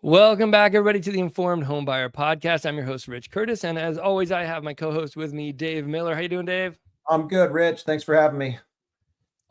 Welcome back, everybody, to the Informed Homebuyer Podcast. I'm your host, Rich Curtis, and as always, I have my co-host with me, Dave Miller. How you doing, Dave? I'm good, Rich. Thanks for having me.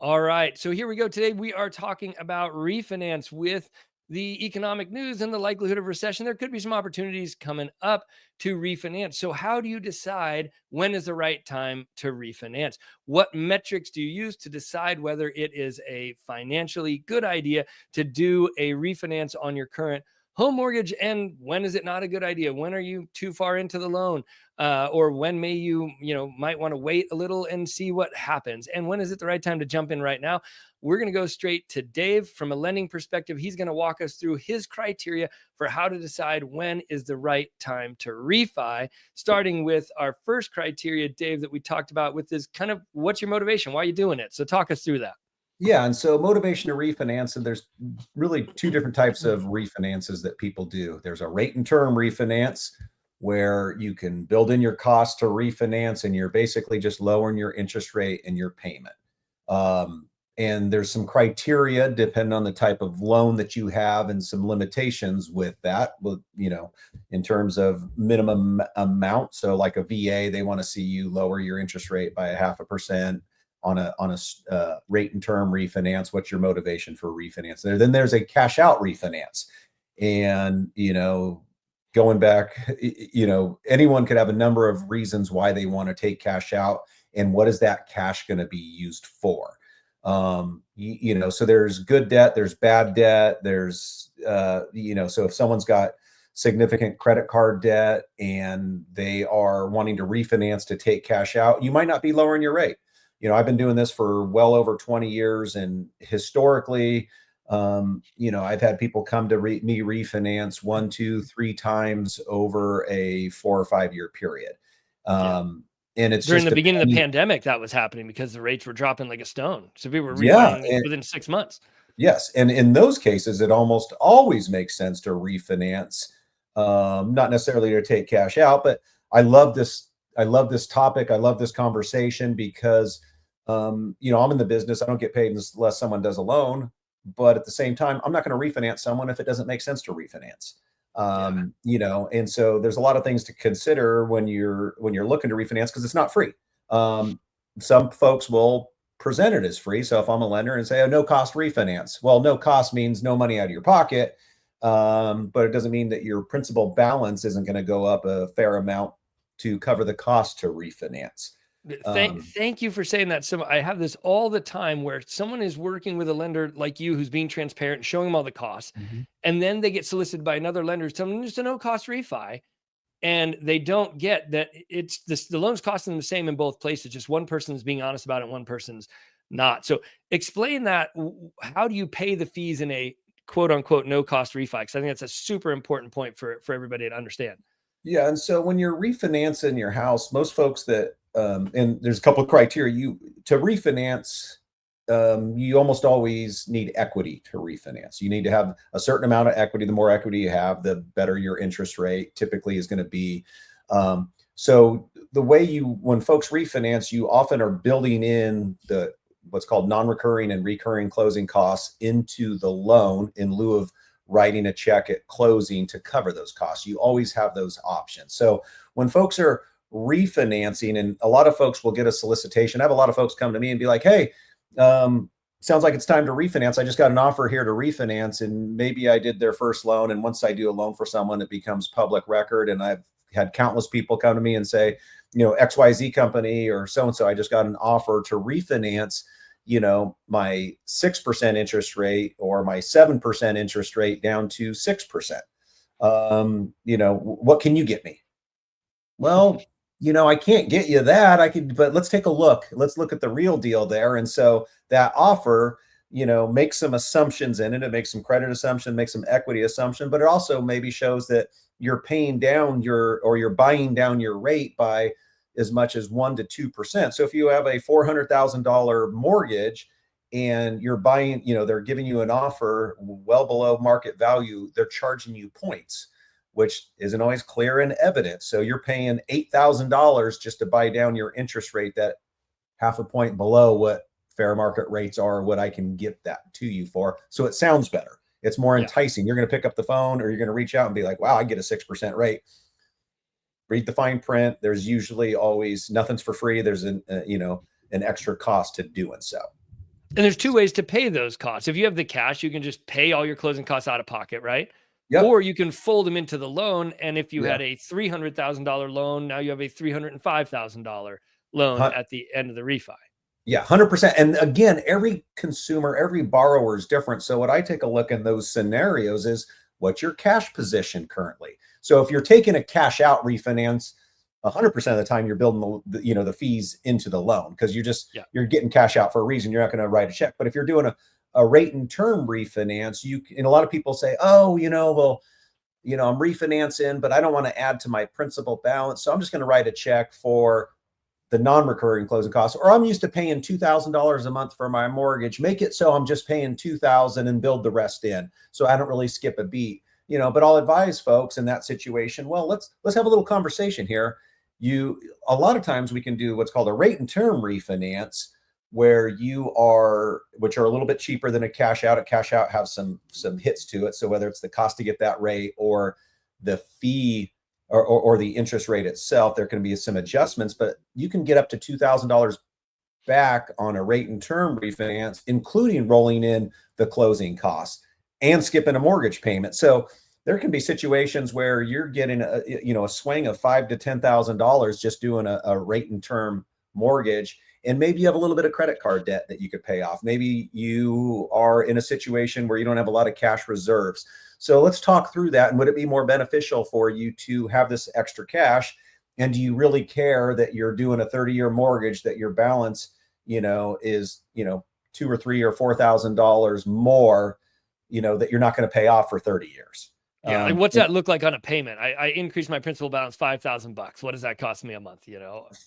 All right, so here we go. Today, we are talking about refinance. With the economic news and the likelihood of recession, there could be some opportunities coming up to refinance. So how do you decide when is the right time to refinance? What metrics do you use to decide whether it is a financially good idea to do a refinance on your current home mortgage, and when is it not a good idea? When are you too far into the loan? Or when may you might want to wait a little and see what happens? And when is it the right time to jump in right now? We're going to go straight to Dave from a lending perspective. He's going to walk us through his criteria for how to decide when is the right time to refi, starting with our first criteria, Dave, that we talked about with this kind of what's your motivation? Why are you doing it? So talk us through that. Yeah, and so motivation to refinance, and there's really two different types of refinances that people do. There's a rate and term refinance where you can build in your cost to refinance and you're basically just lowering your interest rate and your payment. And there's some criteria depending on the type of loan that you have and some limitations with that, in terms of minimum amount. So like a VA, they want to see you lower your interest rate by 0.5% on a rate and term refinance. What's your motivation for refinance there? Then there's a cash out refinance. And, going back, anyone could have a number of reasons why they want to take cash out. And what is that cash going to be used for? So there's good debt, there's bad debt, there's, so if someone's got significant credit card debt and they are wanting to refinance to take cash out, you might not be lowering your rate. I've been doing this for well over 20 years. And historically, I've had people come to me refinance 1, 2, 3 times over a 4 or 5 year period. And it's during the beginning of the pandemic that was happening because the rates were dropping like a stone. So people were refining within 6 months. Yes. And in those cases, it almost always makes sense to refinance, not necessarily to take cash out, but I love this topic. I love this conversation because, I'm in the business. I don't get paid unless someone does a loan, but at the same time, I'm not going to refinance someone if it doesn't make sense to refinance. And so there's a lot of things to consider when you're looking to refinance, because it's not free. Some folks will present it as free. So if I'm a lender and say, no cost refinance, well, no cost means no money out of your pocket. But it doesn't mean that your principal balance isn't going to go up a fair amount to cover the cost to refinance. Thank you for saying that. So I have this all the time where someone is working with a lender like you who's being transparent and showing them all the costs. Mm-hmm. And then they get solicited by another lender telling them it's a no cost refi. And they don't get that it's this, the loan's costing them the same in both places. Just one person is being honest about it, one person's not. So explain that. How do you pay the fees in a quote unquote no cost refi? Because I think that's a super important point for everybody to understand. Yeah. And so when you're refinancing your house, most folks that, and there's a couple of criteria to refinance, you almost always need equity to refinance. You need to have a certain amount of equity. The more equity you have, the better your interest rate typically is going to be. So the way when folks refinance, you often are building in what's called non-recurring and recurring closing costs into the loan in lieu of writing a check at closing to cover those costs. You always have those options. So when folks are refinancing, and a lot of folks will get a solicitation. I have a lot of folks come to me and be like, hey, sounds like it's time to refinance. I just got an offer here to refinance, and maybe I did their first loan. And once I do a loan for someone, it becomes public record. And I've had countless people come to me and say, XYZ company or so-and-so, I just got an offer to refinance, my 6% interest rate or my 7% interest rate down to 6%. What can you get me? Well, I can't get you that. But let's take a look. Let's look at the real deal there. And so that offer, makes some assumptions in it. It makes some credit assumption, makes some equity assumption, but it also maybe shows that you're paying down you're buying down your rate by as much as 1% to 2%. So if you have a $400,000 mortgage and you're buying, they're giving you an offer well below market value, they're charging you points, which isn't always clear and evident. So you're paying $8,000 just to buy down your interest rate, that 0.5 point below what fair market rates are, what I can get that to you for. So it sounds better. It's more Yeah. enticing. You're going to pick up the phone, or you're going to reach out and be like, wow, I get a 6% rate. Read the fine print. There's usually always nothing's for free. There's an extra cost to doing so. And there's two ways to pay those costs. If you have the cash, you can just pay all your closing costs out of pocket, right? Yep. Or you can fold them into the loan. And if you Yeah. had a $300,000 loan, now you have a $305,000 loan at the end of the refi. Yeah, 100%. And again, every consumer, every borrower is different. So what I take a look in those scenarios is, what's your cash position currently? So if you're taking a cash out refinance, 100% of the time you're building the fees into the loan, because you're getting cash out for a reason. You're not going to write a check. But if you're doing a rate and term refinance, and a lot of people say, oh, I'm refinancing, but I don't want to add to my principal balance. So I'm just going to write a check for the non-recurring closing costs, or I'm used to paying $2,000 a month for my mortgage. Make it so I'm just paying $2,000 and build the rest in, so I don't really skip a beat. But I'll advise folks in that situation, well, let's have a little conversation here. A lot of times we can do what's called a rate and term refinance, which are a little bit cheaper than a cash out. A cash out has some hits to it. So whether it's the cost to get that rate, or the fee, or the interest rate itself, there can be some adjustments, but you can get up to $2,000 back on a rate and term refinance, including rolling in the closing costs and skipping a mortgage payment. So there can be situations where you're getting a swing of $5,000 to $10,000 just doing a rate and term mortgage. And maybe you have a little bit of credit card debt that you could pay off. Maybe you are in a situation where you don't have a lot of cash reserves. So let's talk through that. And would it be more beneficial for you to have this extra cash? And do you really care that you're doing a 30-year mortgage, that your balance, is, $2,000 or $3,000 or $4,000 more, that you're not going to pay off for 30 years? Yeah. Like, what's that look like on a payment? I increased my principal balance $5,000. What does that cost me a month?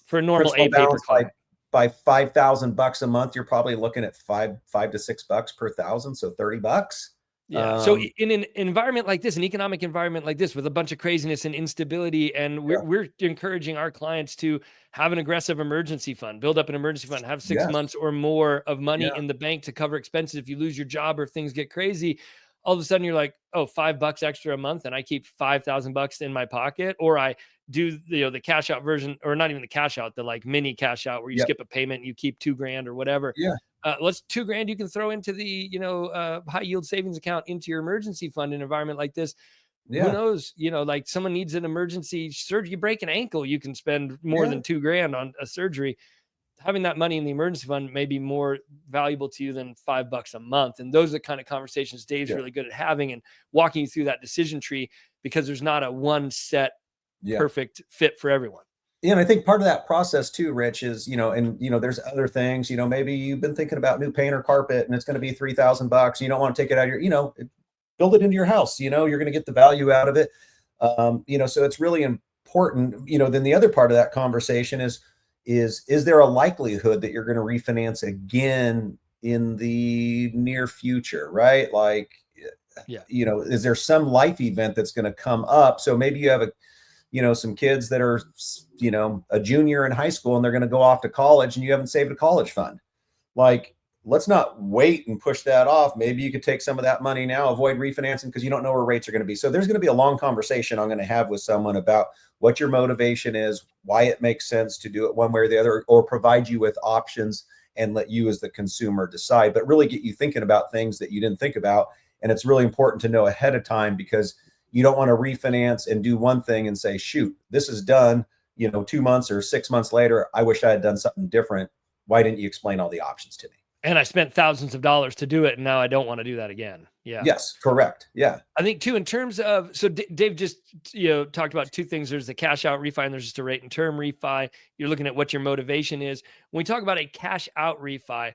For a normal Principal A paper balance client? by $5,000 a month, you're probably looking at $5 to $6 per thousand. So $30. Yeah. So in an environment like this, an economic environment like this, with a bunch of craziness and instability, and we're encouraging our clients to have an aggressive emergency fund, build up an emergency fund, have 6 Yes. months or more of money Yeah. in the bank to cover expenses if you lose your job or if things get crazy. All of a sudden you're like, oh, $5 extra a month, and I keep $5,000 in my pocket, or I do the cash out version, or not even the cash out, the like mini cash out where you Yep. skip a payment and you keep $2,000 or whatever. Yeah. What's $2,000 you can throw into the high yield savings account, into your emergency fund in an environment like this. Who Yeah. knows? Like someone needs an emergency surgery, you break an ankle, you can spend more than $2,000 on a surgery. Having that money in the emergency fund may be more valuable to you than $5 a month. And those are the kind of conversations Dave's Yeah. really good at having and walking you through that decision tree, because there's not a one set perfect fit for everyone. Yeah, and I think part of that process too, Rich, is, there's other things, maybe you've been thinking about new paint or carpet and it's going to be $3,000. You don't want to take it out of build it into your house, you're going to get the value out of it. So it's really important, then the other part of that conversation is there a likelihood that you're going to refinance again in the near future, right? Like, is there some life event that's going to come up? So maybe you have some kids that are, a junior in high school and they're going to go off to college and you haven't saved a college fund. Like, let's not wait and push that off. Maybe you could take some of that money now, avoid refinancing, because you don't know where rates are going to be. So there's going to be a long conversation I'm going to have with someone about what your motivation is, why it makes sense to do it one way or the other, or provide you with options and let you as the consumer decide, but really get you thinking about things that you didn't think about. And it's really important to know ahead of time, because you don't want to refinance and do one thing and say, shoot, this is done, 2 months or 6 months later, I wish I had done something different. Why didn't you explain all the options to me? And I spent thousands of dollars to do it, and now I don't want to do that again. Yeah. Yes, correct. Yeah. I think too, in terms of, so Dave just, talked about two things. There's the cash out refi and there's just a rate and term refi. You're looking at what your motivation is. When we talk about a cash out refi,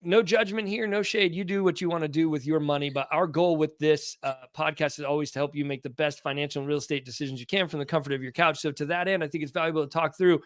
no judgment here, no shade. You do what you want to do with your money. But our goal with this podcast is always to help you make the best financial and real estate decisions you can from the comfort of your couch. So to that end, I think it's valuable to talk through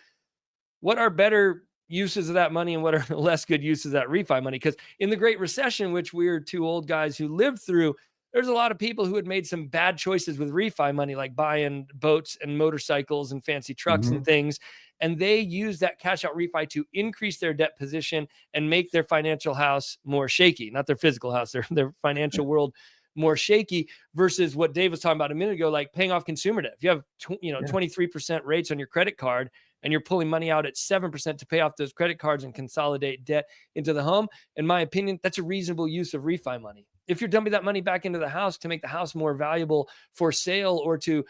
what are better uses of that money and what are less good uses of that refi money. Because in the Great Recession, which we're two old guys who lived through, there's a lot of people who had made some bad choices with refi money, like buying boats and motorcycles and fancy trucks and Mhm. things. And they use that cash out refi to increase their debt position and make their financial house more shaky, not their physical house, their financial world more shaky, versus what Dave was talking about a minute ago, like paying off consumer debt. If you have, 23% rates on your credit card and you're pulling money out at 7% to pay off those credit cards and consolidate debt into the home, in my opinion, that's a reasonable use of refi money. If you're dumping that money back into the house to make the house more valuable for sale, or to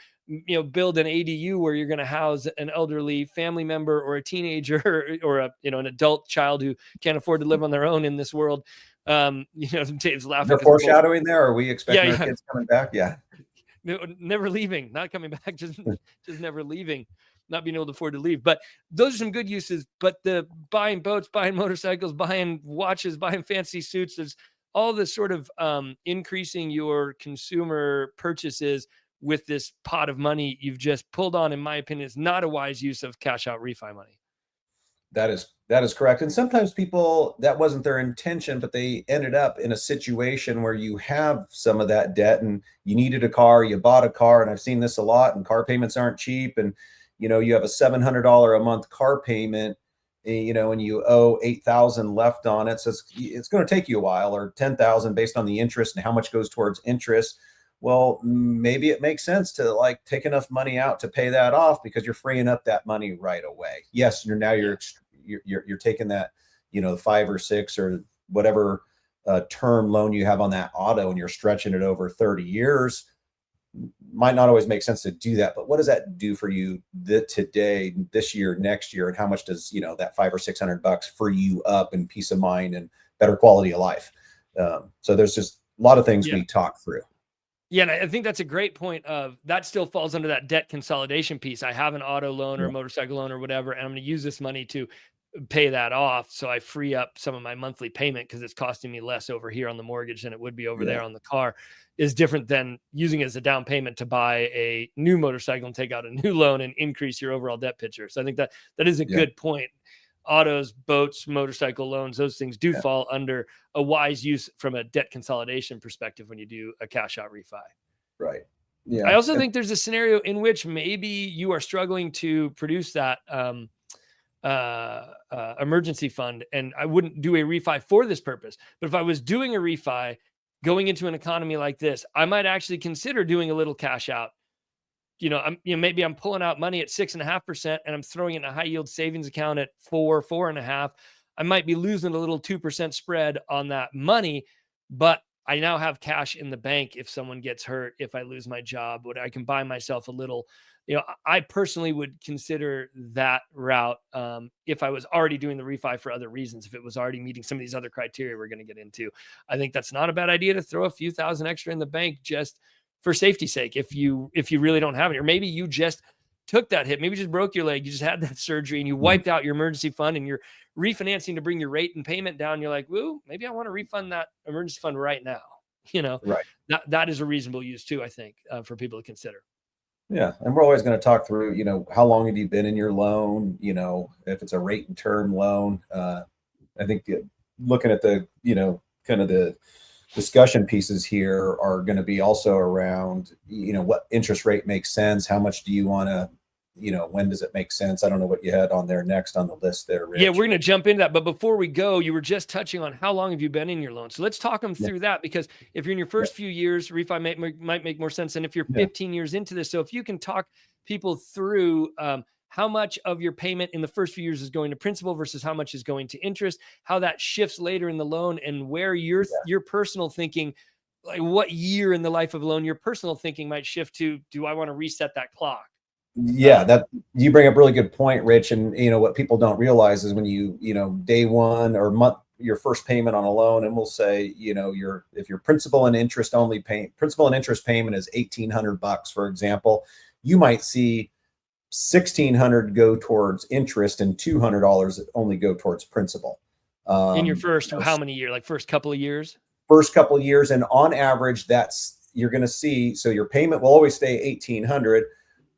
build an ADU where you're going to house an elderly family member or a teenager or a an adult child who can't afford to live on their own in this world. Dave's laughing The because we're both, foreshadowing there. Are we yeah, expecting our yeah. kids coming back? Yeah. No, never leaving, not coming back, just never leaving, not being able to afford to leave. But those are some good uses. But the buying boats, buying motorcycles, buying watches, buying fancy suits, there's all this sort of increasing your consumer purchases with this pot of money you've just pulled on. In my opinion, is not a wise use of cash out refi money. That is correct. And sometimes people, that wasn't their intention, but they ended up in a situation where you have some of that debt and you needed a car, you bought a car, and I've seen this a lot, and car payments aren't cheap. And you have a $700 a month car payment, and you owe 8,000 left on it. So it's going to take you a while, or 10,000 based on the interest and how much goes towards interest. Well, maybe it makes sense to like take enough money out to pay that off, because you're freeing up that money right away. Yes, you're taking that, 5 or 6 or whatever term loan you have on that auto, and you're stretching it over 30 years. Might not always make sense to do that, but what does that do for you today, this year, next year, and how much does that $500 or $600 free you up, and peace of mind and better quality of life? So there's just a lot of things Yeah. we talk through. Yeah, and I think that's a great point. Of that still falls under that debt consolidation piece. I have an auto loan or Yeah, a motorcycle loan or whatever, and I'm going to use this money to pay that off, so I free up some of my monthly payment because it's costing me less over here on the mortgage than it would be over yeah, there on the car. Is different than using it as a down payment to buy a new motorcycle and take out a new loan and increase your overall debt picture. So I think that is a yeah, good point. Autos, boats, motorcycle loans, those things do yeah. fall under a wise use from a debt consolidation perspective when you do a cash out refi. Right. I Yeah. also think there's a scenario in which maybe you are struggling to produce that emergency fund, and I wouldn't do a refi for this purpose. But if I was doing a refi going into an economy like this, I might actually consider doing a little cash out. Maybe I'm pulling out money at 6.5% and I'm throwing it in a high yield savings account at 4.5. I might be losing a little 2% spread on that money, but I now have cash in the bank if someone gets hurt, if I lose my job, what I can buy myself a little. I personally would consider that route if I was already doing the refi for other reasons, if it was already meeting some of these other criteria we're going to get into. I think that's not a bad idea to throw a few thousand extra in the bank just for safety's sake, if you really don't have it, or maybe you just took that hit, maybe you just broke your leg, you just had that surgery, and you Mhm. wiped out your emergency fund, and you're refinancing to bring your rate and payment down. You're like, woo, maybe I want to refund that emergency fund right now. You know, Right. that is a reasonable use too, I think, for people to consider. Yeah, and we're always going to talk through, how long have you been in your loan? If it's a rate and term loan. I think looking at the, kind of the discussion pieces here are going to be also around, what interest rate makes sense? How much do you want to, when does it make sense? I don't know what you had on there next on the list there, Yeah, Rich. we're going to jump into that. But before we go, you were just touching on how long have you been in your loan? So let's talk them Yeah, through that, because if you're in your yeah, first few years, refi might make more sense than if you're yeah. 15 years into this. So if you can talk people through how much of your payment in the first few years is going to principal versus how much is going to interest, how that shifts later in the loan, and where your personal thinking, like what year in the life of a loan, your personal thinking might shift to, do I want to reset that clock? Yeah, Um, that you bring up a really good point, Rich. And what people don't realize is when day one or month, your first payment on a loan, and we'll say, if your principal and interest payment is $1,800, for example, you might see 1,600 go towards interest and $200 only go towards principal. in your Um, first, you know, how many years, like first couple of years? First couple of years, and on average, you're going to see. So your payment will always stay 1,800,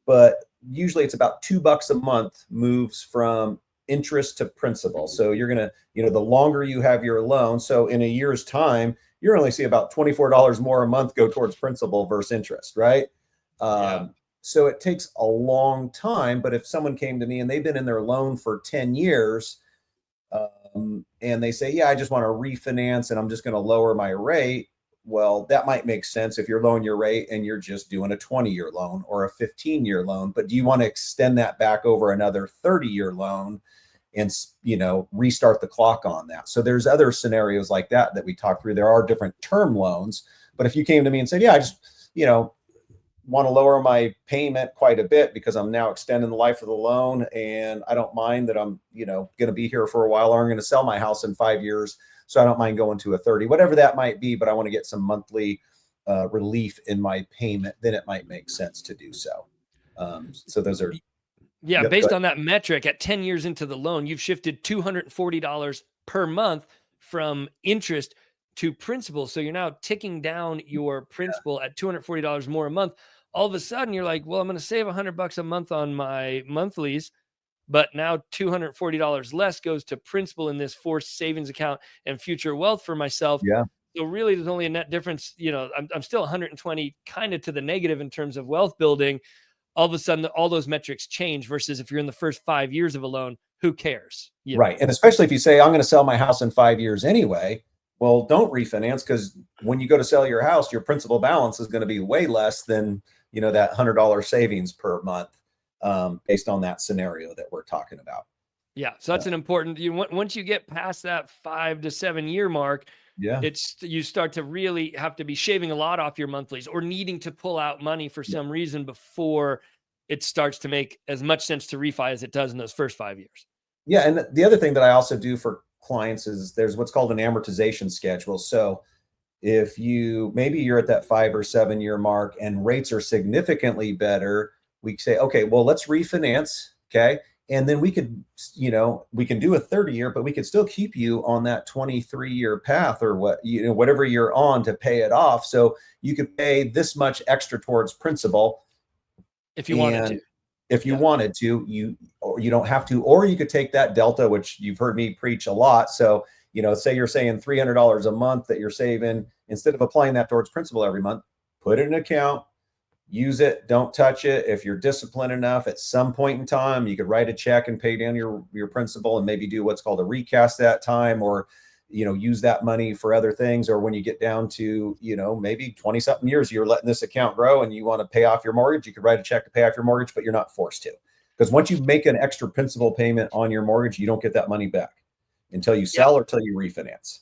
but usually it's about $2 a month moves from interest to principal. So you're going to, the longer you have your loan. So in a year's time, you're only see about $24 more a month go towards principal versus interest, right? Yeah. So it takes a long time. But if someone came to me and they've been in their loan for 10 years, and they say, yeah, I just want to refinance and I'm just going to lower my rate. Well, that might make sense if you're lowering your rate and you're just doing a 20-year loan or a 15-year loan. But do you want to extend that back over another 30-year loan and, restart the clock on that? So there's other scenarios like that we talk through. There are different term loans. But if you came to me and said, yeah, I just, want to lower my payment quite a bit because I'm now extending the life of the loan, and I don't mind that I'm, going to be here for a while, or I'm going to sell my house in 5 years. So I don't mind going to a 30, whatever that might be, but I want to get some monthly relief in my payment. Then it might make sense to do so. So those are, Yeah, yep, based on that metric, at 10 years into the loan, you've shifted $240 per month from interest to principal. So you're now ticking down your principal at $240 more a month. All of a sudden, you're like, well, I'm going to save $100 a month on my monthlies, but now $240 less goes to principal in this forced savings account and future wealth for myself. yeah. So really, there's only a net difference. I'm still 120 kind of to the negative in terms of wealth building. All of a sudden all those metrics change versus if you're in the first 5 years of a loan, who cares? Right. And especially if you say, I'm going to sell my house in 5 years anyway, well, don't refinance, because when you go to sell your house, your principal balance is going to be way less than, that $100 savings per month, based on that scenario that we're talking about. Yeah. So that's an important, once you get past that 5 to 7 year mark, Yeah. you start to really have to be shaving a lot off your monthlies or needing to pull out money for Yeah. some reason before it starts to make as much sense to refi as it does in those first 5 years. Yeah. And the other thing that I also do for clients is there's what's called an amortization schedule. So if maybe you're at that 5 or 7 year mark and rates are significantly better, we say, okay, well, let's refinance. Okay. And then we can do a 30-year, but we could still keep you on that 23-year path, or whatever you're on, to pay it off. So you could pay this much extra towards principal. If you wanted And to. if you Yeah. wanted to, you don't have to, or you could take that delta, which you've heard me preach a lot. So, say you're saying $300 a month that you're saving, instead of applying that towards principal every month, put it in an account, use it, don't touch it. If you're disciplined enough, at some point in time, you could write a check and pay down your principal, and maybe do what's called a recast that time, or use that money for other things. Or when you get down to maybe 20 something years, you're letting this account grow and you want to pay off your mortgage, you could write a check to pay off your mortgage, but you're not forced to, because once you make an extra principal payment on your mortgage, you don't get that money back until you Yeah. sell or till you refinance.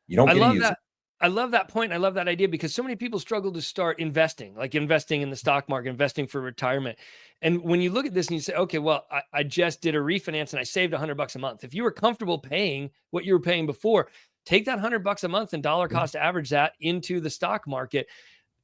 You don't I get to love use it. that. I love that point. I love that idea because so many people struggle to start investing, like investing in the stock market, investing for retirement. And when you look at this and you say, okay, well, I just did a refinance and I saved $100 a month. If you were comfortable paying what you were paying before, take that $100 a month and dollar cost average that into the stock market.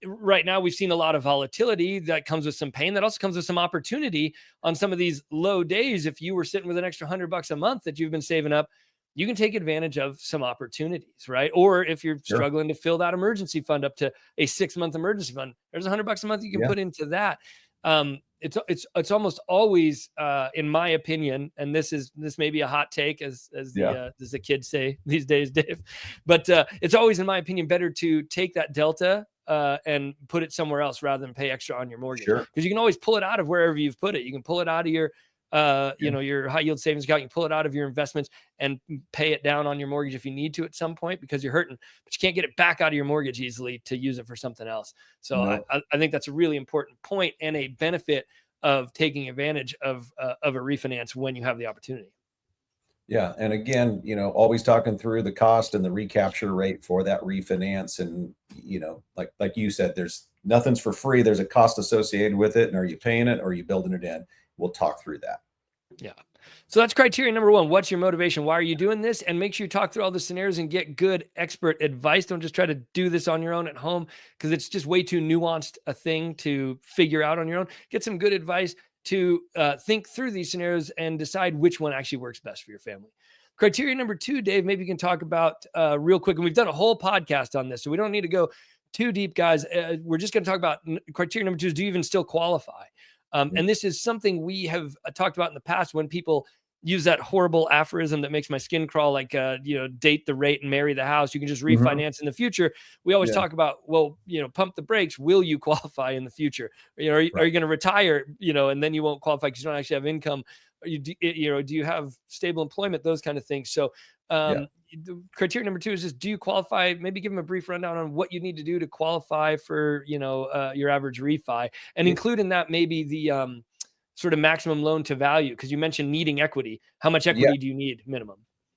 Right now, we've seen a lot of volatility that comes with some pain. That also comes with some opportunity on some of these low days. If you were sitting with an extra $100 a month that you've been saving up, you can take advantage of some opportunities, right? Or if you're Sure. struggling to fill that emergency fund up to a 6 month emergency fund, there's $100 a month you can Yeah. put into that. It's almost always, in my opinion, and this may be a hot take, as Yeah. the kids say these days, Dave, but it's always, in my opinion, better to take that delta and put it somewhere else rather than pay extra on your mortgage, Sure. because you can always pull it out of wherever you've put it. You can pull it out of your your high yield savings account. You can pull it out of your investments and pay it down on your mortgage if you need to at some point because you're hurting, but you can't get it back out of your mortgage easily to use it for something else. So No. I think that's a really important point and a benefit of taking advantage of a refinance when you have the opportunity. Yeah. And again, always talking through the cost and the recapture rate for that refinance. And, like you said, there's nothing's for free. There's a cost associated with it. And are you paying it or are you building it in? We'll talk through that. Yeah. So that's criteria number one. What's your motivation? Why are you doing this? And make sure you talk through all the scenarios and get good expert advice. Don't just try to do this on your own at home because it's just way too nuanced a thing to figure out on your own. Get some good advice to think through these scenarios and decide which one actually works best for your family. Criteria number two, Dave, maybe you can talk about real quick. And we've done a whole podcast on this, so we don't need to go too deep, guys. We're just going to talk about criteria number two is, do you even still qualify? And this is something we have talked about in the past when people use that horrible aphorism that makes my skin crawl, like, date the rate and marry the house. You can just Mhm. refinance in the future. We always Yeah, talk about, well, pump the brakes. Will you qualify in the future? Are right. you going to retire, and then you won't qualify because you don't actually have income? Do you have stable employment? Those kind of things. So, Yeah. the criteria number two is just, do you qualify? Maybe give them a brief rundown on what you need to do to qualify for, your average refi, and Yeah. include in that maybe the, sort of maximum loan to value, because you mentioned needing equity. How much Yeah. equity do you need minimum?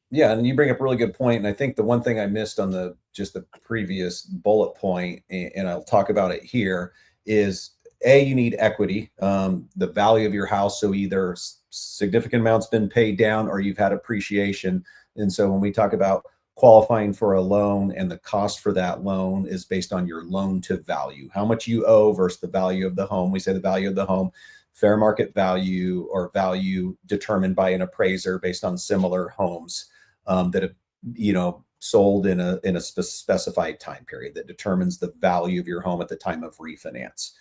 Yeah, and you bring up a really good point, and I think the one thing I missed on the previous bullet point, and I'll talk about it here, is A, you need equity, the value of your house. So either significant amounts been paid down or you've had appreciation. And so when we talk about qualifying for a loan and the cost for that loan is based on your loan to value, how much you owe versus the value of the home. We say the value of the home, fair market value or value determined by an appraiser based on similar homes that have sold in a specified time period that determines the value of your home at the time of refinance.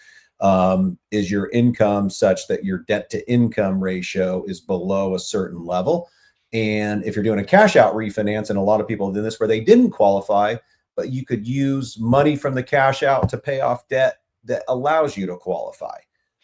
Is your income such that your debt to income ratio is below a certain level? And if you're doing a cash out refinance, and a lot of people have done this where they didn't qualify, but you could use money from the cash out to pay off debt that allows you to qualify.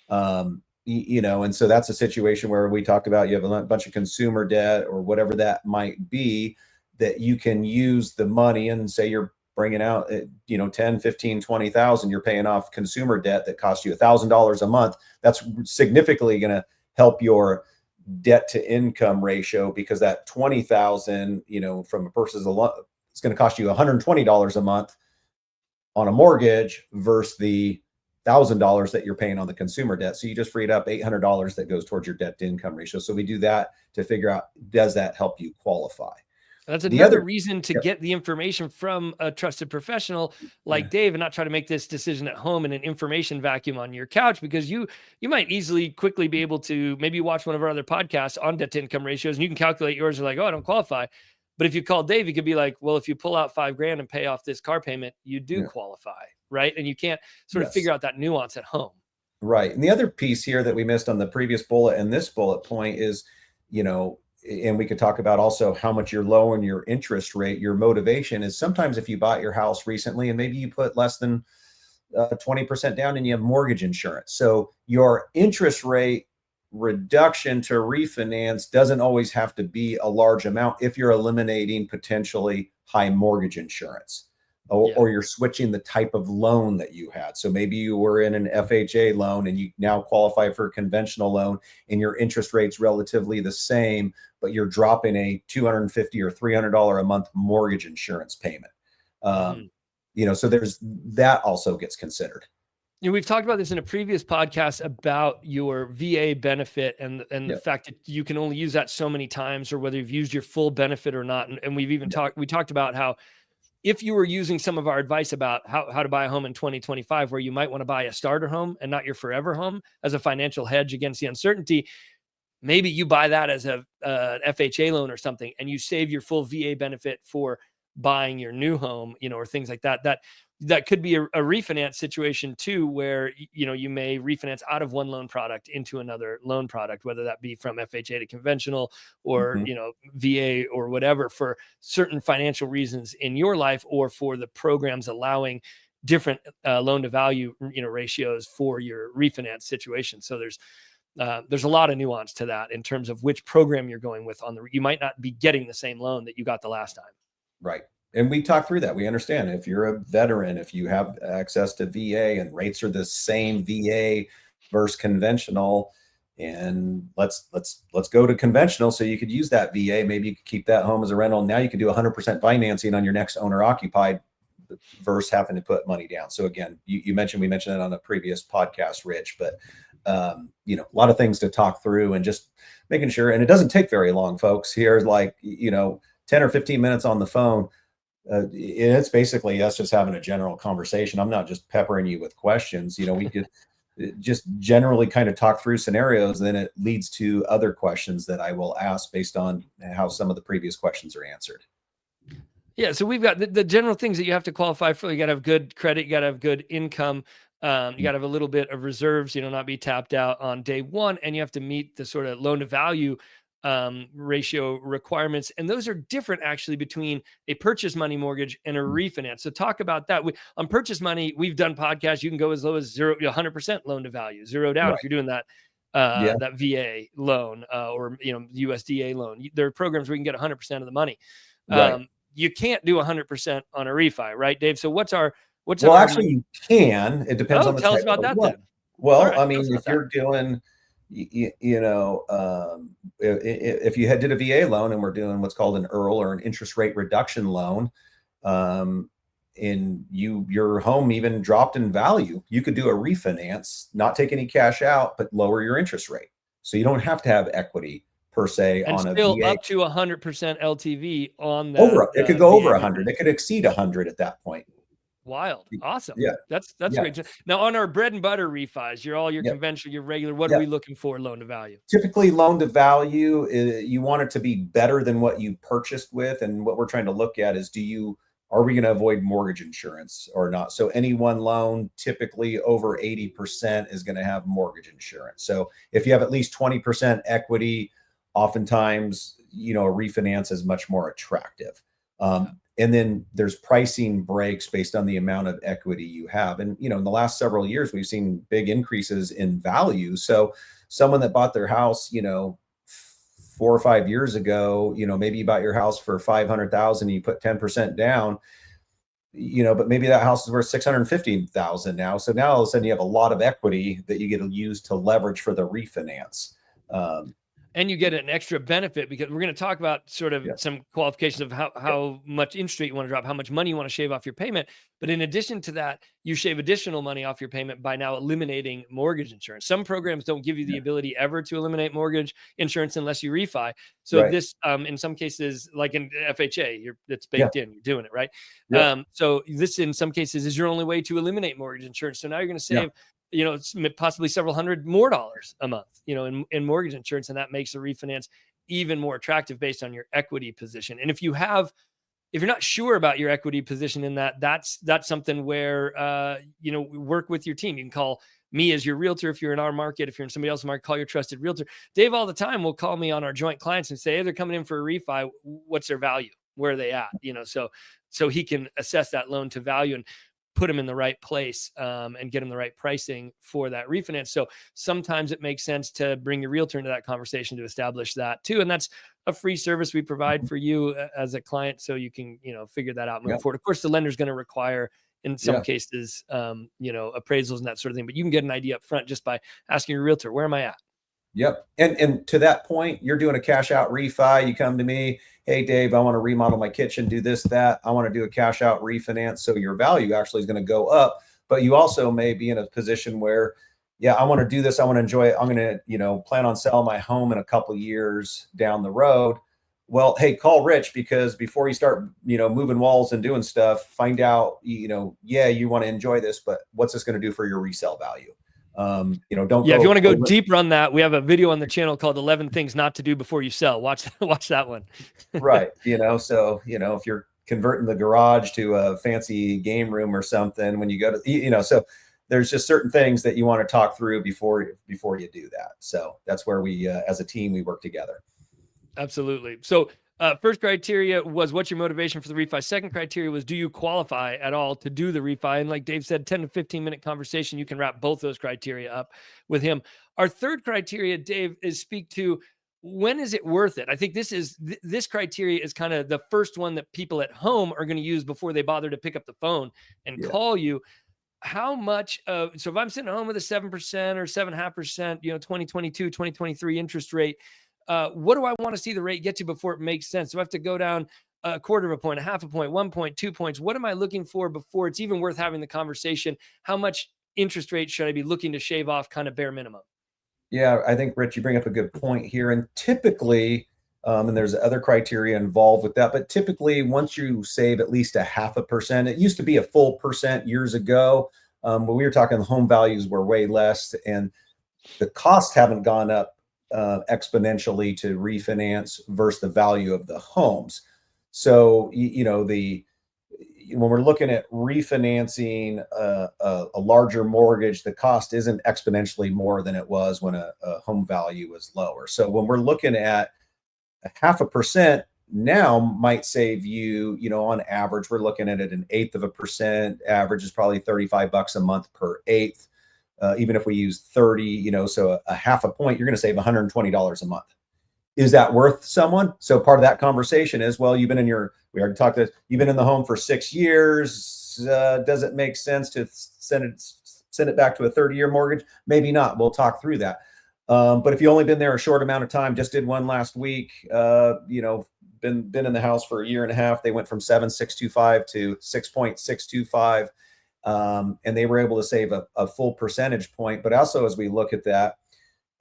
And so that's a situation where we talked about you have a bunch of consumer debt or whatever that might be, that you can use the money and say you're bringing out 10, 15, 20,000, you're paying off consumer debt that costs you $1,000 a month. That's significantly going to help your debt to income ratio, because that 20,000, from a person's alone, it's going to cost you $120 a month on a mortgage versus the $1,000 that you're paying on the consumer debt. So you just freed up $800 that goes towards your debt to income ratio. So we do that to figure out, does that help you qualify? That's The another other, reason to yeah, get the information from a trusted professional like yeah, Dave, and not try to make this decision at home in an information vacuum on your couch, because you might easily quickly be able to maybe watch one of our other podcasts on debt to income ratios, and you can calculate yours. You're like, oh, I don't qualify. But if you call Dave, he could be like, well, if you pull out 5 grand and pay off this car payment, you do yeah, qualify, right? And you can't sort of yes. figure out that nuance at home. Right. And the other piece here that we missed on the previous bullet and this bullet point is, you know, and we could talk about also how much you're lowering your interest rate. Your motivation is sometimes if you bought your house recently and maybe you put less than 20% down and you have mortgage insurance. So your interest rate reduction to refinance doesn't always have to be a large amount if you're eliminating potentially high mortgage insurance, Yeah. or you're switching the type of loan that you had. So maybe you were in an FHA loan and you now qualify for a conventional loan and your interest rate's relatively the same, but you're dropping a $250 or $300 a month mortgage insurance payment. Mhm. Um, so there's that also gets considered. We've talked about this in a previous podcast about your VA benefit, and the Yeah, fact that you can only use that so many times, or whether you've used your full benefit or not. And we've even yeah, talked about how, if you were using some of our advice about how to buy a home in 2025, where you might want to buy a starter home and not your forever home as a financial hedge against the uncertainty, maybe you buy that as a FHA loan or something, and you save your full VA benefit for buying your new home, or things like that. That could be a refinance situation too, where you may refinance out of one loan product into another loan product, whether that be from FHA to conventional, or mhm, VA or whatever, for certain financial reasons in your life, or for the programs allowing different loan to value ratios for your refinance situation. So there's a lot of nuance to that in terms of which program you're going with. You might not be getting the same loan that you got the last time. right. And we talk through that. We understand if you're a veteran, if you have access to VA and rates are the same VA versus conventional, and let's go to conventional so you could use that VA. Maybe you could keep that home as a rental. Now you can do 100% financing on your next owner occupied versus having to put money down. So again, we mentioned that on a previous podcast, Rich, but a lot of things to talk through and just making sure. And it doesn't take very long, folks. Here, like 10 or 15 minutes on the phone. It's basically us just having a general conversation. I'm not just peppering you with questions. We could just generally kind of talk through scenarios. Then it leads to other questions that I will ask based on how some of the previous questions are answered. Yeah, so we've got the general things that you have to qualify for. You got to have good credit. You got to have good income. You got to have a little bit of reserves. Not be tapped out on day one, and you have to meet the sort of loan to value ratio requirements. And those are different actually between a purchase money mortgage and a refinance. So talk about that. On purchase money, we've done podcasts. You can go as low as 100% loan to value, zero down if Right. you're doing that Yeah. that VA loan or USDA loan. There are programs where you can get 100% of the money. Right. You can't do 100% on a refi, right, Dave? So what's Well, our actually, you can. It depends oh, on the tell us type about of that loan. then. All Well, right, I tell us mean, about if that. you're doing, if you did a VA loan and we're doing what's called an EARL or an interest rate reduction loan, um, and your home even dropped in value, you could do a refinance, not take any cash out, but lower your interest rate. So you don't have to have equity per se And on a still VA. up to 100% LTV on that Over, it could go over VA 100. refinance. It could exceed 100 at that point. Wild. Awesome. Yeah. That's Yeah. great. Now on our bread and butter refis, your Yep. conventional, your regular, what are Yep. we looking for loan to value? Typically, loan to value, you want it to be better than what you purchased with. And what we're trying to look at is, are we going to avoid mortgage insurance or not? So any one loan, typically over 80% is going to have mortgage insurance. So if you have at least 20% equity, oftentimes, a refinance is much more attractive. Yeah. And then there's pricing breaks based on the amount of equity you have. And, in the last several years, we've seen big increases in value. So someone that bought their house, 4 or 5 years ago, maybe you bought your house for 500,000, you put 10% down, but maybe that house is worth 650,000 now. So now all of a sudden you have a lot of equity that you get to use to leverage for the refinance. Um, And you get an extra benefit because we're going to talk about sort of yeah, some qualifications of yeah, how much interest rate you want to drop, how much money you want to shave off your payment. But in addition to that, you shave additional money off your payment by now eliminating mortgage insurance. Some programs don't give you the yeah, ability ever to eliminate mortgage insurance unless you refi. So right. this, in some cases, like in FHA, it's Yeah, baked in. You're doing it right. yeah, So this, in some cases, is your only way to eliminate mortgage insurance. So now you're going to yeah, save possibly several hundred more dollars a month, in mortgage insurance. And that makes a refinance even more attractive based on your equity position. And if you're not sure about your equity position in that's something where, work with your team. You can call me as your realtor. If you're in our market, if you're in somebody else's market, call your trusted realtor. Dave all the time will call me on our joint clients and say, hey, they're coming in for a refi. What's their value? Where are they at? So he can assess that loan to value and put them in the right place, and get them the right pricing for that refinance. So sometimes it makes sense to bring your realtor into that conversation to establish that too. And that's a free service we provide for you as a client. So you can, figure that out moving yeah, forward. Of course, the lender's going to require in some yeah. cases, appraisals and that sort of thing, but you can get an idea up front just by asking your realtor, where am I at? Yep. And to that point, you're doing a cash out refi. You come to me, hey Dave, I want to remodel my kitchen, do this, that. I want to do a cash out refinance. So your value actually is going to go up. But you also may be in a position where, yeah, I want to do this. I want to enjoy it. I'm going to, plan on selling my home in a couple of years down the road. Well, hey, call Rich, because before you start, moving walls and doing stuff, find out, yeah, you want to enjoy this, but what's this going to do for your resale value? Don't Yeah, if you want go to go over. deeper on that, we have a video on the channel called 11 Things Not to Do Before You Sell. Watch that one. Right. So, if you're converting the garage to a fancy game room or something, when you go to, so there's just certain things that you want to talk through before you do that. So that's where we, as a team, we work together. Absolutely. So, first criteria was, what's your motivation for the refi? Second criteria was, do you qualify at all to do the refi? And like Dave said, 10 to 15-minute conversation, you can wrap both those criteria up with him. Our third criteria, Dave, is speak to, when is it worth it? I think this criteria is kind of the first one that people at home are going to use before they bother to pick up the phone and Yeah. call you. How much of, so if I'm sitting at home with a 7% or 7.5%, 2022, 2023 interest rate, what do I want to see the rate get to before it makes sense? Do I have to go down a quarter of a point, a half a point, 1 point, 2 points? What am I looking for before it's even worth having the conversation? How much interest rate should I be looking to shave off, kind of bare minimum? Yeah, I think Rich, you bring up a good point here. And typically, and there's other criteria involved with that, but typically, once you save at least a 0.5%, it used to be a full percent years ago, but we were talking the home values were way less, and the costs haven't gone up exponentially to refinance versus the value of the homes. So, the when we're looking at refinancing a larger mortgage, the cost isn't exponentially more than it was when a home value was lower. So when we're looking at a 0.5% now might save you, on average, we're looking at it an eighth of a percent. Average is probably $35 a month per eighth. Even if we use 30, so a half a point, you're going to save $120 a month. Is that worth someone? So part of that conversation is, well, we already talked this, you've been in the home for 6 years. Does it make sense to send it back to a 30-year mortgage? Maybe not. We'll talk through that. But if you only been there a short amount of time, just did one last week, been in the house for a year and a half, they went from 7.625 to 6.625. And they were able to save a full percentage point. But also, as we look at that,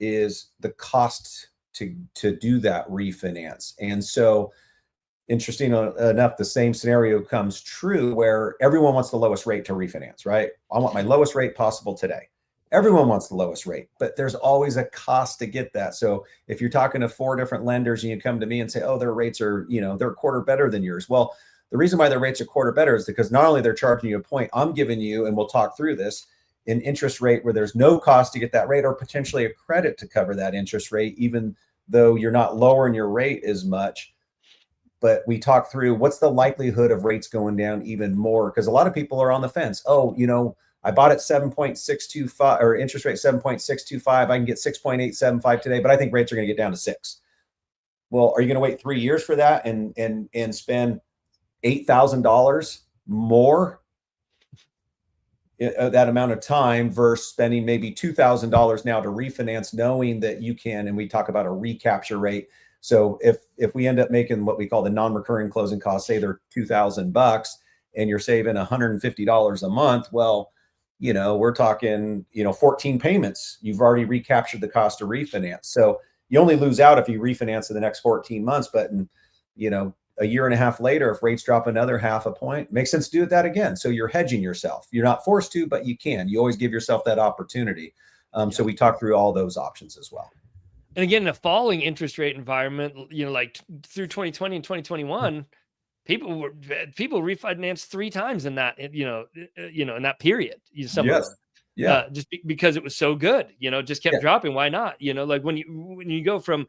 is the cost to do that refinance. And so, interesting enough, the same scenario comes true where everyone wants the lowest rate to refinance, right? I want my lowest rate possible today. Everyone wants the lowest rate, but there's always a cost to get that. So if you're talking to 4 different lenders and you come to me and say, oh, their rates are, they're a quarter better than yours. Well, the reason why their rates are quarter better is because not only they're charging you a point, I'm giving you, and we'll talk through this, an interest rate where there's no cost to get that rate, or potentially a credit to cover that interest rate, even though you're not lowering your rate as much. But we talk through what's the likelihood of rates going down even more, because a lot of people are on the fence. Oh, I bought at 7.625 or interest rate 7.625. I can get 6.875 today, but I think rates are going to get down to 6. Well, are you going to wait 3 years for that and spend $8,000 more that amount of time versus spending maybe $2,000 now to refinance, knowing that you can, and we talk about a recapture rate. So if we end up making what we call the non-recurring closing costs, say they're $2,000 and you're saving $150 a month, well, we're talking, 14 payments. You've already recaptured the cost of refinance. So you only lose out if you refinance in the next 14 months, but a year and a half later, if rates drop another half a point, it makes sense to do that again. So you're hedging yourself. You're not forced to, but you can. You always give yourself that opportunity. So we talk through all those options as well. And again, in a falling interest rate environment, like through 2020 and 2021, people refinanced 3 times in that, in that period. Some of them, just because it was so good, just kept dropping. Why not? Like when you go from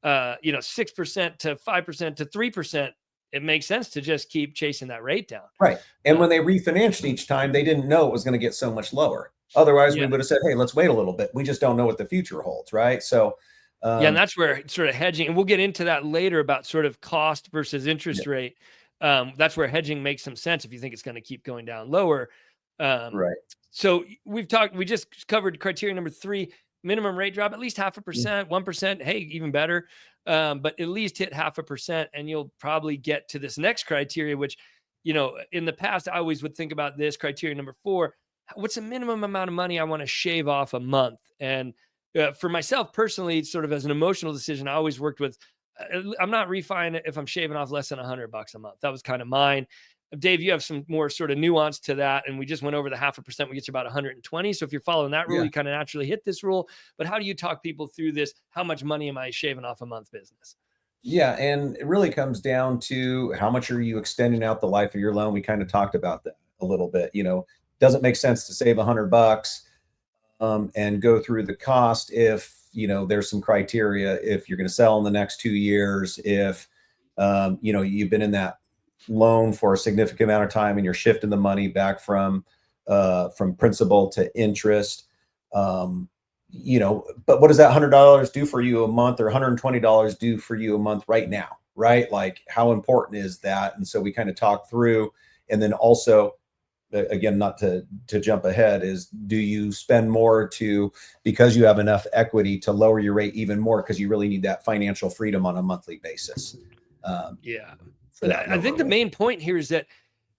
6% to 5% to 3%, it makes sense to just keep chasing that rate down. Right. And when they refinanced each time, they didn't know it was going to get so much lower. Otherwise, we would have said, hey, let's wait a little bit. We just don't know what the future holds. Right. So, and that's where sort of hedging, and we'll get into that later about sort of cost versus interest rate. That's where hedging makes some sense if you think it's going to keep going down lower. Right. So we just covered criteria number 3, minimum rate drop, at least 0.5%, 1%. Hey, even better. But at least hit 0.5%, and you'll probably get to this next criteria, which, in the past, I always would think about this criteria number 4. What's the minimum amount of money I want to shave off a month? And for myself personally, sort of as an emotional decision, I always worked with, I'm not refining if I'm shaving off less than $100 a month. That was kind of mine. Dave, you have some more sort of nuance to that. And we just went over the 0.5%, we get you about 120. So if you're following that rule, you kind of naturally hit this rule. But how do you talk people through this? How much money am I shaving off a month business? Yeah. And it really comes down to how much are you extending out the life of your loan? We kind of talked about that a little bit. Doesn't make sense to save $100 and go through the cost if, there's some criteria, if you're going to sell in the next 2 years, if, you've been in that loan for a significant amount of time and you're shifting the money back from principal to interest. But what does that $100 do for you a month, or $120 do for you a month right now? Right? Like, how important is that? And so we kind of talk through, and then also, again, not to jump ahead, is do you spend more because you have enough equity to lower your rate even more because you really need that financial freedom on a monthly basis? And I think the main point here is that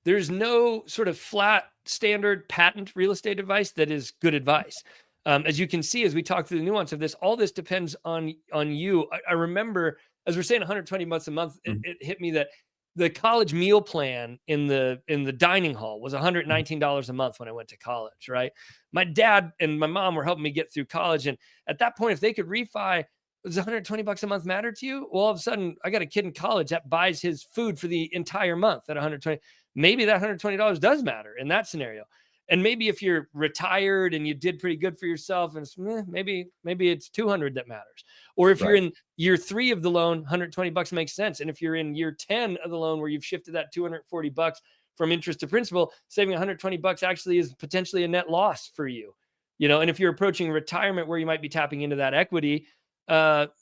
there's no sort of flat standard patent real estate advice that is good advice. As you can see, as we talk through the nuance of this, all this depends on you. I remember, as we're saying, 120 bucks a month, it hit me that the college meal plan in the dining hall was $119 a month when I went to college, right? My dad and my mom were helping me get through college. And at that point, if they could refi, does 120 bucks a month matter to you? Well, all of a sudden I got a kid in college that buys his food for the entire month at 120. Maybe that $120 does matter in that scenario. And maybe if you're retired and you did pretty good for yourself, and maybe it's 200 that matters. Or if you're Right. in year 3 of the loan, $120 makes sense. And if you're in year 10 of the loan where you've shifted that $240 from interest to principal, saving $120 actually is potentially a net loss for you. And if you're approaching retirement where you might be tapping into that equity,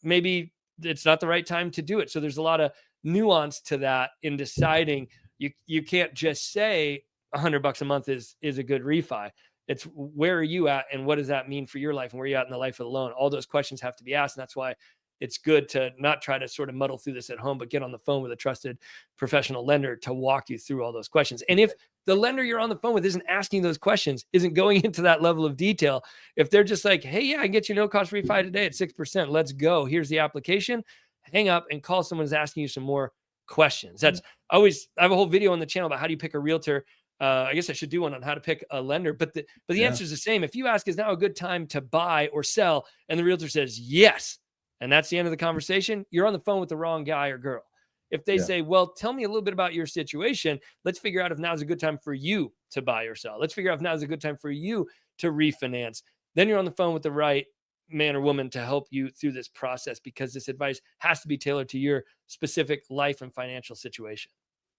maybe it's not the right time to do it. So there's a lot of nuance to that in deciding. You can't just say $100 a month is a good refi. It's where are you at and what does that mean for your life and where are you at in the life of the loan? All those questions have to be asked. And that's why it's good to not try to sort of muddle through this at home, but get on the phone with a trusted professional lender to walk you through all those questions. And if the lender you're on the phone with isn't asking those questions, isn't going into that level of detail, if they're just like, hey, yeah, I can get you no cost refi today at 6%, let's go. Here's the application. Hang up and call someone who's asking you some more questions. I have a whole video on the channel about how do you pick a realtor. I guess I should do one on how to pick a lender, but the Yeah. answer is the same. If you ask, is now a good time to buy or sell? And the realtor says yes, and that's the end of the conversation, you're on the phone with the wrong guy or girl. If they Yeah. say, well, tell me a little bit about your situation, let's figure out if now's a good time for you to buy or sell. Let's figure out if now's a good time for you to refinance. Then you're on the phone with the right man or woman to help you through this process, because this advice has to be tailored to your specific life and financial situation.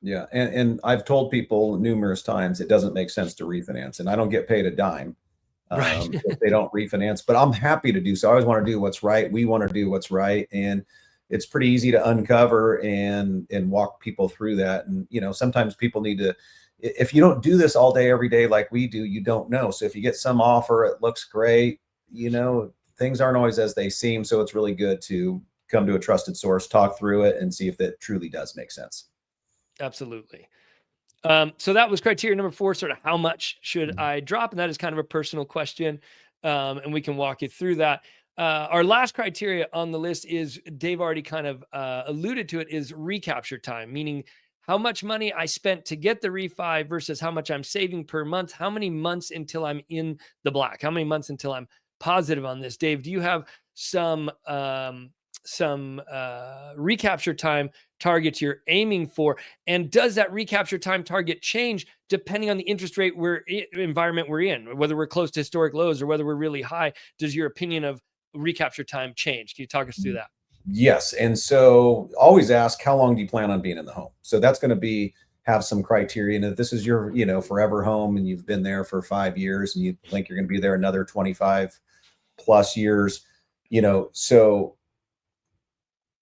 Yeah. And I've told people numerous times it doesn't make sense to refinance, and I don't get paid a dime Right. if they don't refinance, but I'm happy to do so. I always want to do what's right. We want to do what's right. And it's pretty easy to uncover and walk people through that. And, sometimes people need to, if you don't do this all day, every day, like we do, you don't know. So if you get some offer, it looks great, things aren't always as they seem. So it's really good to come to a trusted source, talk through it, and see if that truly does make sense. Absolutely. So that was criteria number 4, sort of how much should I drop? And that is kind of a personal question. And we can walk you through that. Our last criteria on the list is, Dave already kind of alluded to it, is recapture time, meaning how much money I spent to get the refi versus how much I'm saving per month. How many months until I'm in the black? How many months until I'm positive on this? Dave, do you have some recapture time targets you're aiming for? And does that recapture time target change depending on the interest rate environment we're in, whether we're close to historic lows or whether we're really high? Does your opinion of recapture time change? Can you talk us through that? Yes. And so always ask, how long do you plan on being in the home? So that's going to have some criteria. And if this is your, forever home and you've been there for 5 years and you think you're going to be there another 25 plus years, so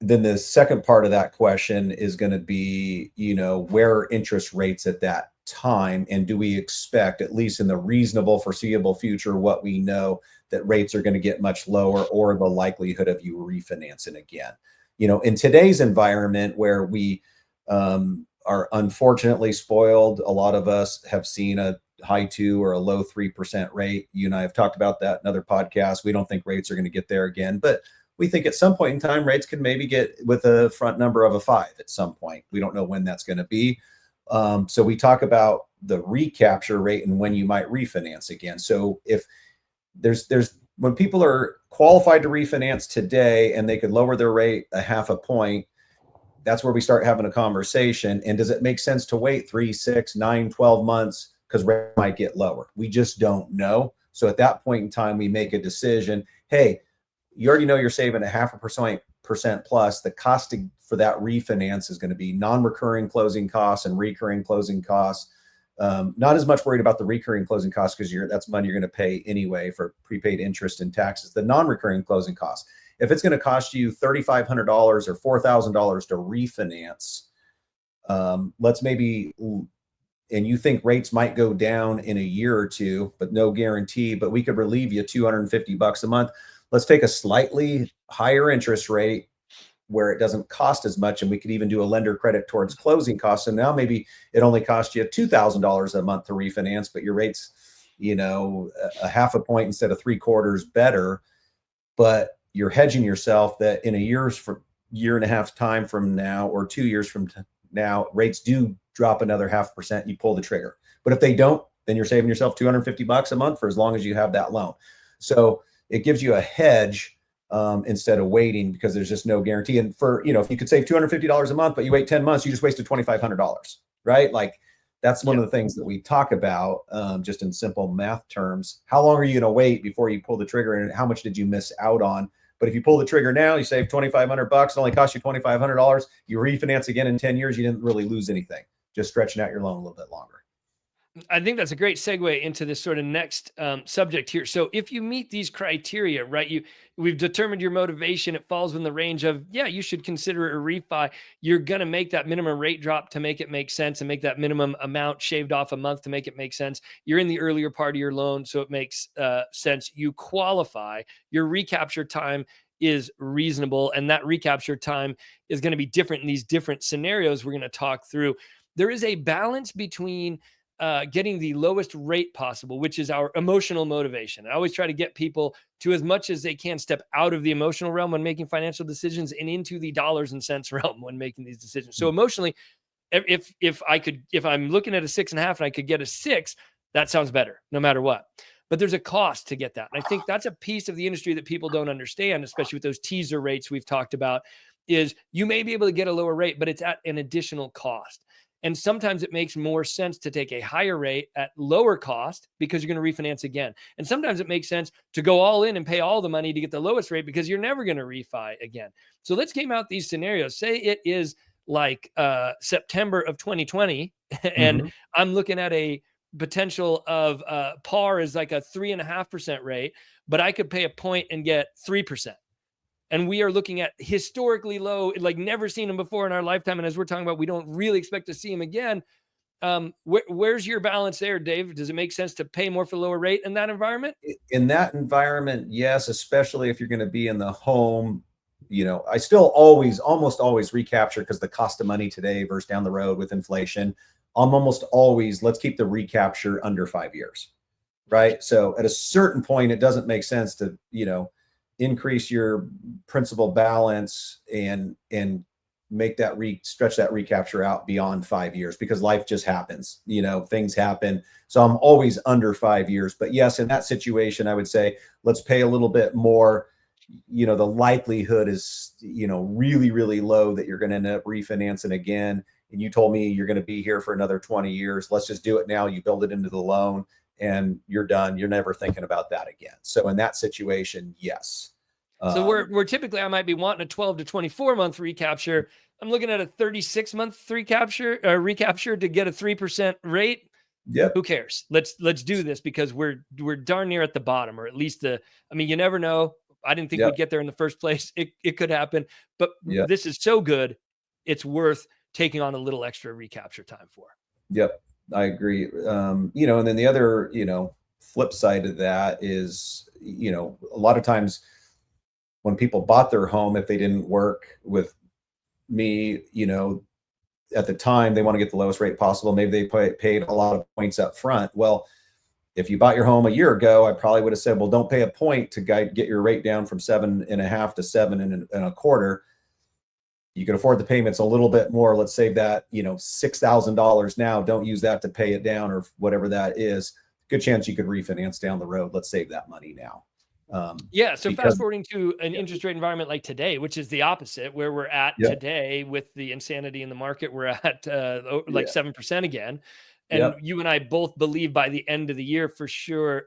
then the second part of that question is going to be, where are interest rates at that time? And do we expect, at least in the reasonable foreseeable future, what we know that rates are going to get much lower, or the likelihood of you refinancing again? In today's environment where we are unfortunately spoiled, a lot of us have seen a high 2 or a low 3% rate. You and I have talked about that in other podcasts. We don't think rates are going to get there again, but we think at some point in time, rates can maybe get with a front number of a 5 at some point. We don't know when that's going to be. So we talk about the recapture rate and when you might refinance again. So if there's when people are qualified to refinance today and they could lower their rate a half a point, that's where we start having a conversation. And does it make sense to wait 3, 6, 9, 12 months? Because rate might get lower. We just don't know. So at that point in time, we make a decision. Hey, you already know you're saving a half a percent plus. The cost for that refinance is going to be non-recurring closing costs and recurring closing costs. Not as much worried about the recurring closing costs, because that's money you're going to pay anyway for prepaid interest and taxes. The non-recurring closing costs, if it's going to cost you $3,500 or $4,000 to refinance, let's maybe, and you think rates might go down in a year or two, but no guarantee, but we could relieve you $250 a month. Let's take a slightly higher interest rate where it doesn't cost as much, and we could even do a lender credit towards closing costs. So now maybe it only costs you $2,000 a month to refinance, but your rate's, a half a point instead of 3/4 better. But you're hedging yourself that in a year and a half time from now, or 2 years from now, rates do drop another 0.5%. You pull the trigger. But if they don't, then you're saving yourself $250 a month for as long as you have that loan. So it gives you a hedge instead of waiting, because there's just no guarantee. And for, if you could save $250 a month, but you wait 10 months, you just wasted $2,500, right? Like, That's one Yeah. of the things that we talk about, just in simple math terms. How long are you going to wait before you pull the trigger, and how much did you miss out on? But if you pull the trigger now, you save $2,500. It only cost you $2,500. You refinance again in 10 years. You didn't really lose anything. Just stretching out your loan a little bit longer. I think that's a great segue into this sort of next subject here. So, if you meet these criteria, right? We've determined your motivation. It falls in the range of, yeah, you should consider a refi. You're going to make that minimum rate drop to make it make sense, and make that minimum amount shaved off a month to make it make sense. You're in the earlier part of your loan, so it makes sense. You qualify. Your recapture time is reasonable, and that recapture time is going to be different in these different scenarios we're going to talk through. There is a balance between getting the lowest rate possible, which is our emotional motivation. I always try to get people to, as much as they can, step out of the emotional realm when making financial decisions and into the dollars and cents realm when making these decisions. So emotionally, if I'm looking at a 6.5 and I could get a 6, that sounds better no matter what. But there's a cost to get that. And I think that's a piece of the industry that people don't understand, especially with those teaser rates we've talked about, is you may be able to get a lower rate, but it's at an additional cost. And sometimes it makes more sense to take a higher rate at lower cost because you're going to refinance again. And sometimes it makes sense to go all in and pay all the money to get the lowest rate because you're never going to refi again. So let's game out these scenarios. Say it is like September of 2020, and Mm-hmm. I'm looking at a potential of par is like a 3.5% rate, but I could pay a point and get 3%. And we are looking at historically low, like never seen them before in our lifetime. And as we're talking about, we don't really expect to see them again. Where's your balance there, Dave? Does it make sense to pay more for lower rate in that environment? In that environment, yes, especially if you're going to be in the home. I still almost always recapture, because the cost of money today versus down the road with inflation, I'm almost always, let's keep the recapture under 5 years. Right. So at a certain point, it doesn't make sense to, increase your principal balance and make that stretch that recapture out beyond 5 years, because life just happens, things happen. So I'm always under 5 years. But yes, in that situation, I would say let's pay a little bit more. The likelihood is, really, really low that you're going to end up refinancing again. And you told me you're going to be here for another 20 years. Let's just do it now. You build it into the loan and you're done. You're never thinking about that again. So in that situation, yes. So we're typically, I might be wanting a 12 to 24 month recapture. I'm looking at a 36-month recapture to get a 3% rate. Yep. Who cares? Let's do this because we're darn near at the bottom, or at least you never know. I didn't think we'd Yep. get there in the first place. It could happen, but Yep. this is so good, it's worth taking on a little extra recapture time for. Yep. I agree. And then the other, flip side of that is, a lot of times when people bought their home, if they didn't work with me, at the time, they want to get the lowest rate possible. Maybe they paid a lot of points up front. Well, if you bought your home a year ago, I probably would have said, well, don't pay a point to get your rate down from 7.5 to 7.25. You can afford the payments a little bit more. Let's save that, $6,000 now. Don't use that to pay it down or whatever that is. Good chance you could refinance down the road. Let's save that money now. Yeah. So Because, fast forwarding to an yeah, interest rate environment like today, which is the opposite, where we're at yeah, today with the insanity in the market, we're at like yeah, 7% again. And yep, you and I both believe by the end of the year, for sure,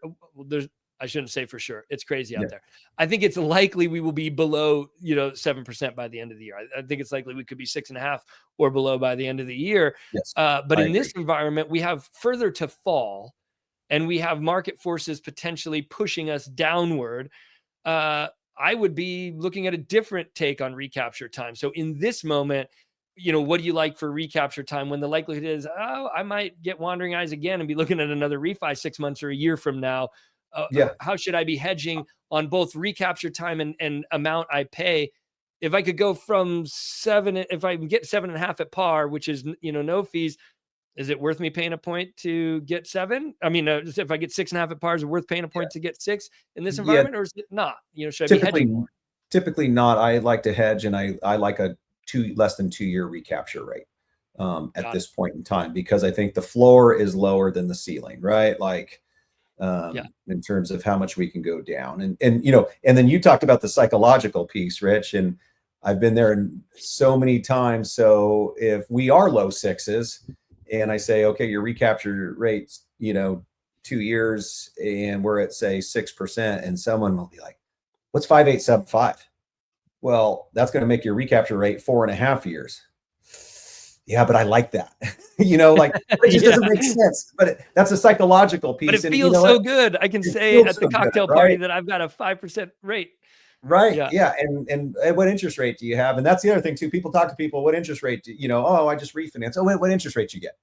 I shouldn't say for sure. It's crazy out yeah, there. I think it's likely we will be below, 7% by the end of the year. I think it's likely we could be 6.5 or below by the end of the year. yes, But I in agree. this environment, we have further to fall, and we have market forces potentially pushing us downward. uh, I would be looking at a different take on recapture time. So in this moment, what do you like for recapture time when the likelihood is, oh, I might get wandering eyes again and be looking at another refi 6 months or a year from now? Yeah, How should I be hedging on both recapture time and amount I pay? If I could go from if I can get 7.5 at par, which is, no fees, is it worth me paying a point to get 7? If I get 6.5 at par, is it worth paying a yeah, point to get 6 in this yeah. environment, or is it not? Should I be hedging Typically, more? typically not. I like to hedge, and I like a less than 2 year recapture rate at Got it. this point in time, because I think the floor is lower than the ceiling, right? Like, Yeah. in terms of how much we can go down. And then you talked about the psychological piece, Rich, and I've been there so many times. So if we are low sixes and I say, okay, your recapture rate's, 2 years, and we're at say 6%, and someone will be like, what's 5.875? Well, that's going to make your recapture rate 4.5 years. Yeah, but I like that. Like, it just Yeah. doesn't make sense. But that's a psychological But piece. it And you feels know so what? good. I can It say feels at the so good, cocktail party right? that I've got a 5% rate. Right. Yeah. Yeah. And what interest rate do you have? And that's the other thing too. People talk to people, what interest rate oh, I just refinance. Oh, wait, what interest rate you get?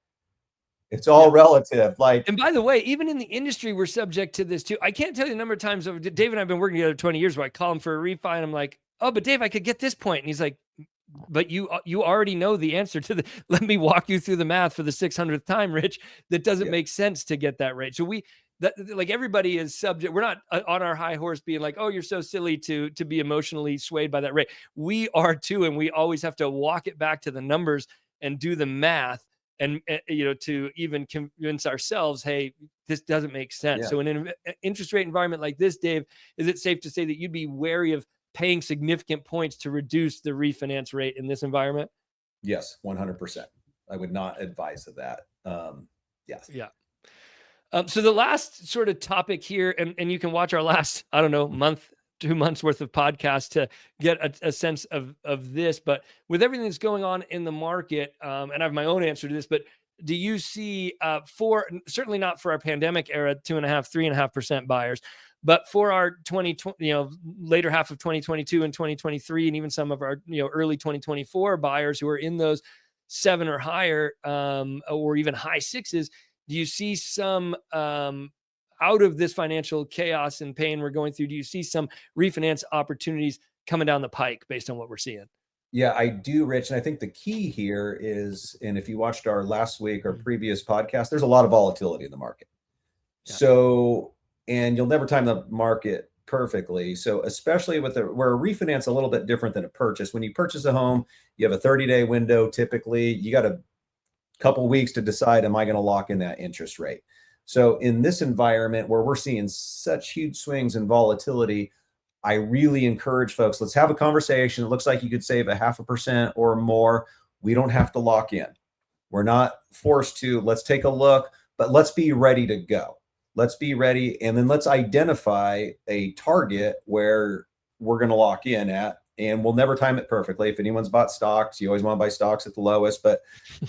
It's Yeah. all relative. Like, And by the way, even in the industry, we're subject to this too. I can't tell you the number of times Dave and I have been working together 20 years where I call him for a refi and I'm like, oh, but Dave, I could get this point. And he's like, but you already know the answer to the, let me walk you through the math for the 600th time, Rich. That doesn't yeah, make sense to get that rate. So like everybody is subject. We're not on our high horse being like, oh, you're so silly to be emotionally swayed by that rate. We are too. And we always have to walk it back to the numbers and do the math and to even convince ourselves, hey, this doesn't make sense. yeah. So in an interest rate environment like this, Dave, is it safe to say that you'd be wary of paying significant points to reduce the refinance rate in this environment? Yes, 100%. I would not advise of that. Yes. Yeah. So the last sort of topic here, and you can watch our last, I don't know, month, 2 months worth of podcast to get a sense of this. But with everything that's going on in the market, and I have my own answer to this, but do you see for certainly not for our pandemic era 2.5%, 3.5% buyers, but for our 2020, later half of 2022 and 2023, and even some of our early 2024 buyers who are in those 7 or higher, or even high sixes, do you see some out of this financial chaos and pain we're going through? Do you see some refinance opportunities coming down the pike based on what we're seeing? Yeah, I do, Rich. And I think the key here is, and if you watched our last week or previous podcast, there's a lot of volatility in the market. Yeah. So, and you'll never time the market perfectly. So, especially where a refinance a little bit different than a purchase. When you purchase a home, you have a 30-day window. Typically, you got a couple of weeks to decide, am I going to lock in that interest rate? So, in this environment where we're seeing such huge swings and volatility, I really encourage folks, let's have a conversation. It looks like you could save 0.5% or more. We don't have to lock in. We're not forced to. Let's take a look, but let's be ready to go. Let's be ready. And then let's identify a target where we're going to lock in at. And we'll never time it perfectly. If anyone's bought stocks, you always want to buy stocks at the lowest, but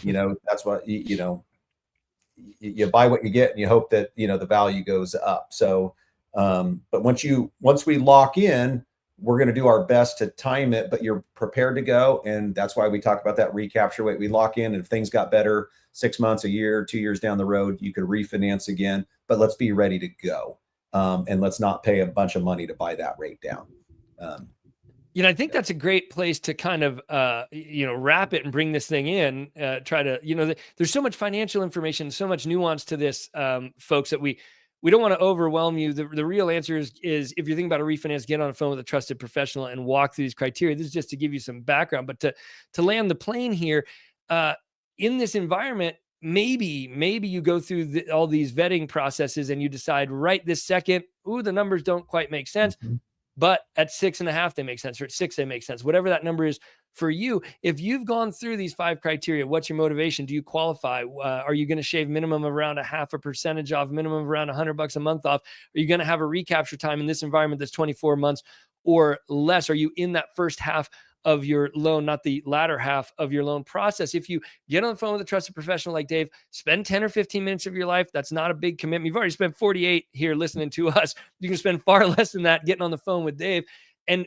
that's what, you buy what you get and you hope that, the value goes up. So, but once we lock in, we're going to do our best to time it, but you're prepared to go. And that's why we talk about that recapture rate. We lock in, and if things got better 6 months, a year, 2 years down the road, you could refinance again, but let's be ready to go. And let's not pay a bunch of money to buy that rate down. I think that's a great place to kind of, wrap it and bring this thing in. Try to, there's so much financial information, so much nuance to this, folks, that we don't want to overwhelm you. The real answer is if you're thinking about a refinance, get on a phone with a trusted professional and walk through these criteria. This is just to give you some background, but to land the plane here, in this environment, maybe you go through all these vetting processes and you decide right this second, ooh, the numbers don't quite make sense. Mhm. But at 6.5, they make sense, or at 6, they make sense. Whatever that number is for you. If you've gone through these 5 criteria, what's your motivation? Do you qualify? Are you going to shave minimum around 0.5% off, minimum of around $100 a month off? Are you going to have a recapture time in this environment that's 24 months or less? Are you in that first half of your loan, not the latter half of your loan process? If you get on the phone with a trusted professional like Dave, spend 10 or 15 minutes of your life. That's not a big commitment. You've already spent 48 here listening to us. You can spend far less than that getting on the phone with Dave and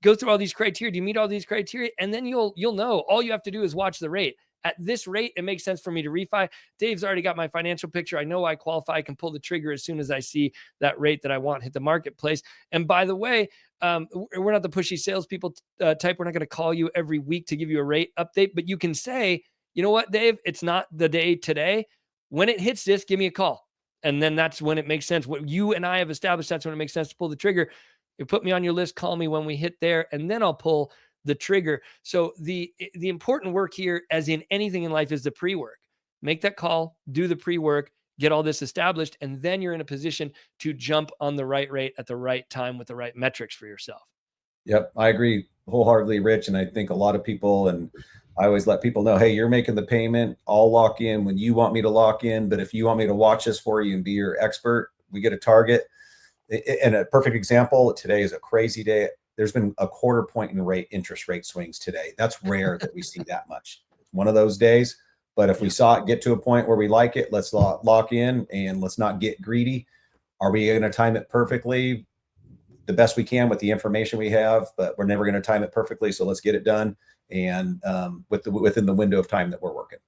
go through all these criteria. Do you meet all these criteria? And then you'll know. All you have to do is watch the rate. At this rate, it makes sense for me to refi. Dave's already got my financial picture. I know I qualify. I can pull the trigger as soon as I see that rate that I want hit the marketplace. And by the way, we're not the pushy salespeople type. We're not going to call you every week to give you a rate update, but you can say, you know what, Dave, it's not the day today. When it hits this, give me a call. And then that's when it makes sense. What you and I have established, that's when it makes sense to pull the trigger. You put me on your list, call me when we hit there, and then I'll pull the trigger. So the important work here, as in anything in life, is the pre-work. Make that call, do the pre-work, get all this established, and then you're in a position to jump on the right rate at the right time with the right metrics for yourself. Yep, I agree wholeheartedly, Rich. And I think a lot of people, and I always let people know, hey, you're making the payment. I'll lock in when you want me to lock in. But if you want me to watch this for you and be your expert, we get a target. And a perfect example, today is a crazy day. There's been a quarter point in interest rate swings today. That's rare that we see that much. It's one of those days. But if we saw it get to a point where we like it, let's lock in and let's not get greedy. Are we going to time it perfectly? The best we can with the information we have, but we're never going to time it perfectly. So let's get it done, and within the window of time that we're working.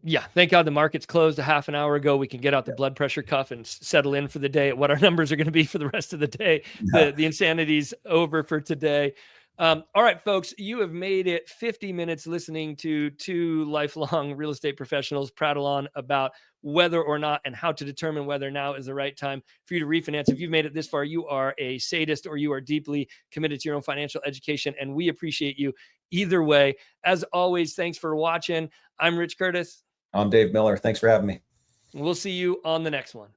Yeah, thank God the market's closed a half an hour ago. We can get out the blood pressure cuff and settle in for the day at what our numbers are going to be for the rest of the day. The insanity's over for today. All right, folks, you have made it 50 minutes listening to two lifelong real estate professionals prattle on about whether or not and how to determine whether now is the right time for you to refinance. If you've made it this far, you are a sadist or you are deeply committed to your own financial education, and we appreciate you either way. As always, thanks for watching. I'm Rich Curtis. I'm Dave Miller. Thanks for having me. We'll see you on the next one.